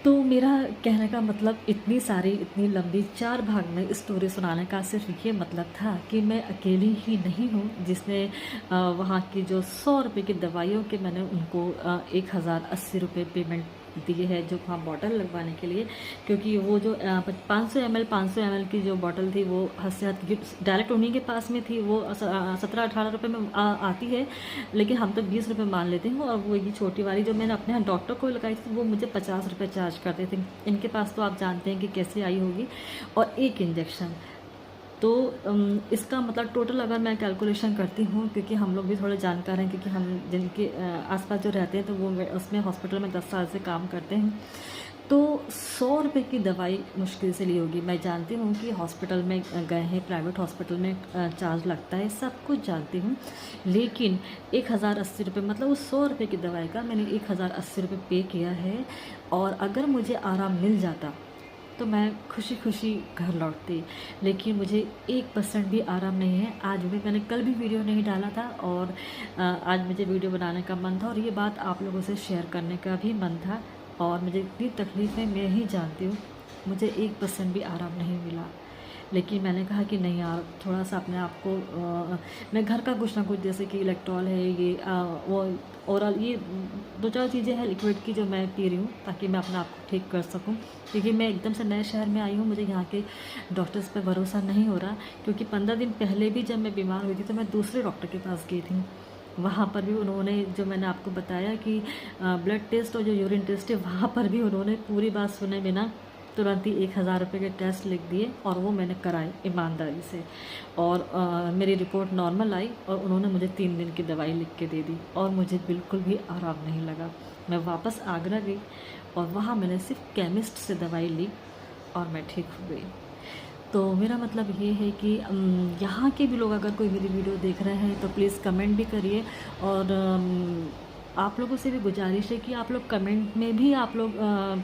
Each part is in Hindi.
तो मेरा कहने का मतलब इतनी सारी इतनी लंबी 4 भाग में स्टोरी सुनाने का सिर्फ ये मतलब था कि मैं अकेली ही नहीं हूँ जिसने वहाँ की जो 100 रुपये की दवाइयों के मैंने उनको 1080 रुपये पेमेंट दिए है जो वहाँ बॉटल लगवाने के लिए, क्योंकि वो जो 500 ml की जो बॉटल थी वो हद से हद डायरेक्ट उन्हीं के पास में थी, वो 17-18 रुपये में आती है, लेकिन हम तो 20 रुपये मान लेते हैं। और वो ये छोटी वाली जो मैंने अपने यहाँ डॉक्टर को लगाई थी वो मुझे 50 रुपये चार्ज करते थे। इनके पास तो आप जानते हैं कि कैसे आई होगी। और एक इंजेक्शन तो इसका मतलब टोटल अगर मैं कैलकुलेशन करती हूँ, क्योंकि हम लोग भी थोड़े जानकार हैं, क्योंकि हम जिनके आसपास जो रहते हैं तो वो उसमें हॉस्पिटल में 10 साल से काम करते हैं, तो 100 रुपये की दवाई मुश्किल से ली होगी। मैं जानती हूँ कि हॉस्पिटल में गए हैं, प्राइवेट हॉस्पिटल में चार्ज लगता है, सब कुछ जानती हूँ, लेकिन 1080 रुपये मतलब उस 100 रुपये की दवाई का मैंने 1080 रुपये पे किया है। और अगर मुझे आराम मिल जाता तो मैं खुशी खुशी घर लौटती, लेकिन मुझे 1% भी आराम नहीं है। आज भी मैंने कल भी वीडियो नहीं डाला था और आज मुझे वीडियो बनाने का मन था और ये बात आप लोगों से शेयर करने का भी मन था। और मुझे इतनी तकलीफ़ें मैं ही जानती हूँ, मुझे 1% भी आराम नहीं मिला। लेकिन मैंने कहा कि नहीं यार, थोड़ा सा अपने आप को मैं घर का कुछ ना कुछ, जैसे कि इलेक्ट्रॉल है, ये वो ओरल, ये 2-4 चीज़ें हैं लिक्विड की जो मैं पी रही हूँ ताकि मैं अपने आप को ठीक कर सकूँ। क्योंकि मैं एकदम से नए शहर में आई हूँ, मुझे यहाँ के डॉक्टर्स पे भरोसा नहीं हो रहा। क्योंकि 15 दिन पहले भी जब मैं बीमार हुई थी तो मैं दूसरे डॉक्टर के पास गई थी, वहाँ पर भी उन्होंने, जो मैंने आपको बताया कि ब्लड टेस्ट और जो यूरिन टेस्ट है, वहाँ पर भी उन्होंने पूरी बात सुने बिना तुरंत ही 1000 रुपये के टेस्ट लिख दिए और वो मैंने कराए ईमानदारी से। और मेरी रिपोर्ट नॉर्मल आई और उन्होंने मुझे 3 दिन की दवाई लिख के दे दी और मुझे बिल्कुल भी आराम नहीं लगा। मैं वापस आगरा गई और वहाँ मैंने सिर्फ केमिस्ट से दवाई ली और मैं ठीक हो गई। तो मेरा मतलब ये है कि यहाँ के भी लोग अगर कोई मेरी वीडियो देख रहे हैं तो प्लीज़ कमेंट भी करिए। और आप लोगों से भी गुजारिश है कि आप लोग कमेंट में भी आप लोग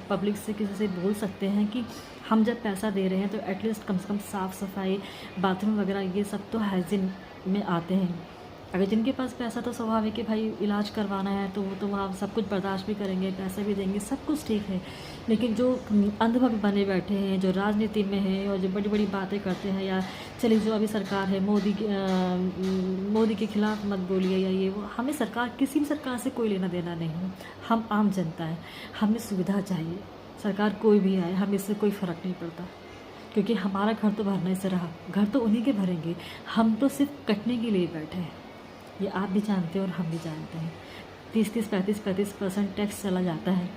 पब्लिक से किसी से बोल सकते हैं कि हम जब पैसा दे रहे हैं तो एटलीस्ट कम से कम साफ़ सफाई, बाथरूम वगैरह ये सब तो हाइजीन में आते हैं। अगर जिनके पास पैसा, तो स्वाभाविक है भाई, इलाज करवाना है तो वो तो वहाँ सब कुछ बर्दाश्त भी करेंगे, पैसे भी देंगे, सब कुछ ठीक है। लेकिन जो अंधभक्त बने बैठे हैं, जो राजनीति में हैं और जो बड़ी बड़ी बातें करते हैं, या चलिए जो अभी सरकार है मोदी के खिलाफ मत बोलिए या ये वो, हमें सरकार, किसी भी सरकार से कोई लेना देना नहीं है। हम आम जनता है, हमें सुविधा चाहिए। सरकार कोई भी आए, हमें इससे कोई फ़र्क नहीं पड़ता, क्योंकि हमारा घर तो भरने से रहा, घर तो उन्हीं के भरेंगे, हम तो सिर्फ कटने के लिए बैठे हैं। ये आप भी जानते हैं और हम भी जानते हैं। 30-30, 35-35% टैक्स चला जाता है